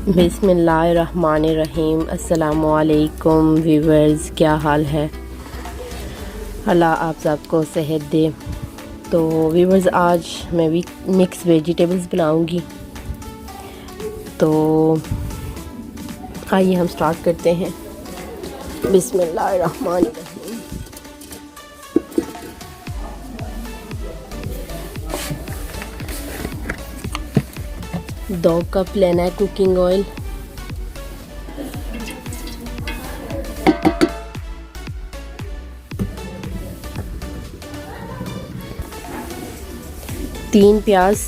बिस्मिल्लाहिर्रहमानिर्रहीम। अस्सलामुअलैकुम व्यूवर्स, क्या हाल है? अल्लाह आप सबको सेहत दे। तो व्यूवर्स, आज मैं भी मिक्स वेजिटेबल्स बनाऊंगी। तो आइए हम स्टार्ट करते हैं। बिस्मिल्लाहिर्रहमानिर्रहीम। 2 कप लेना है कुकिंग ऑयल। तीन प्याज,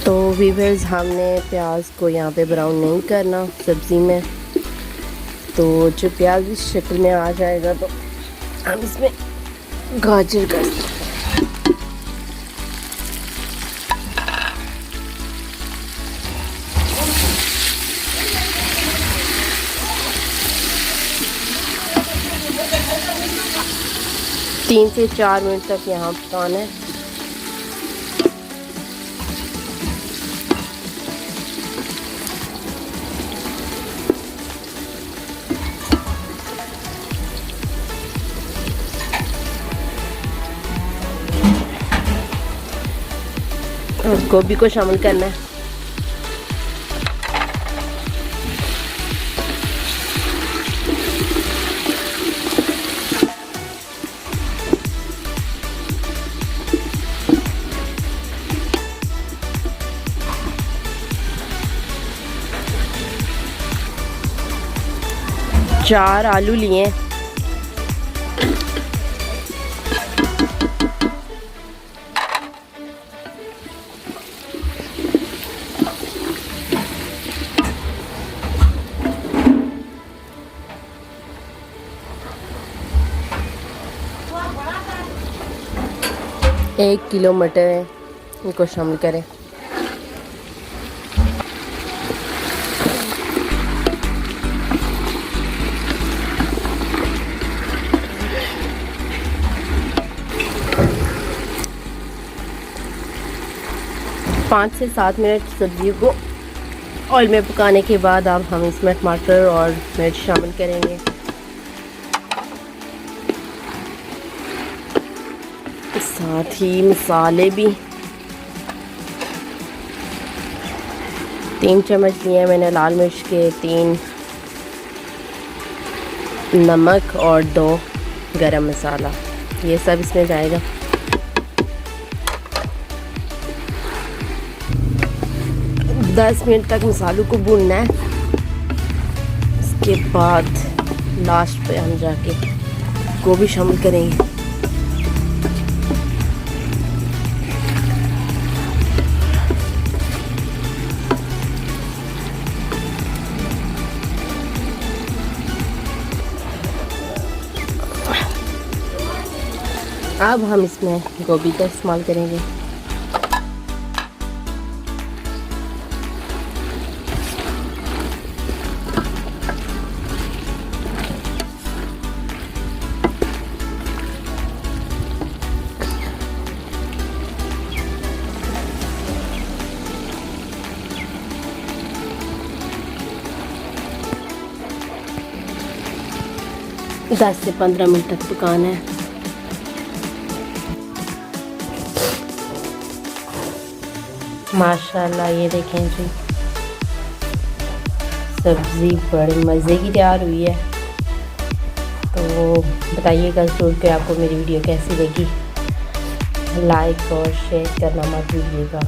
तो व्यूअर्स हमने प्याज को यहाँ पे ब्राउन नहीं करना सब्ज़ी में। तो जो प्याज इस शक्ल में आ जाएगा तो हम इसमें गाजर कर 3 से 4 मिनट तक यहाँ पकाना है। और गोभी को शामिल करना है। चार आलू लिए, एक किलो मटर है, इनको शामिल करें। पाँच से 7 मिनट सब्जी को ऑयल में पकाने के बाद अब हम इसमें टमाटर और मिर्च शामिल करेंगे। साथ ही मसाले भी 3 चम्मच लिए मैंने लाल मिर्च के, 3 नमक और 2 गरम मसाला, ये सब इसमें जाएगा। दस मिनट तक मसालों को भूनना है। इसके बाद लास्ट पे हम जाके गोभी शामिल करेंगे। अब हम इसमें गोभी का इस्तेमाल करेंगे। दस से 15 मिनट तक पकाना है। माशाल्लाह, ये देखें जी, सब्ज़ी बड़े मज़े की तैयार हुई है। तो बताइएगा ज़रूर कि आपको मेरी वीडियो कैसी लगी। लाइक और शेयर करना मत भूलिएगा।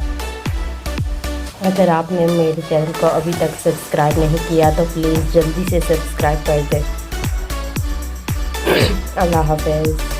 अगर आपने मेरे चैनल को अभी तक सब्सक्राइब नहीं किया तो प्लीज़ जल्दी से सब्सक्राइब कर दें। अल्लाह हाफ़िज़।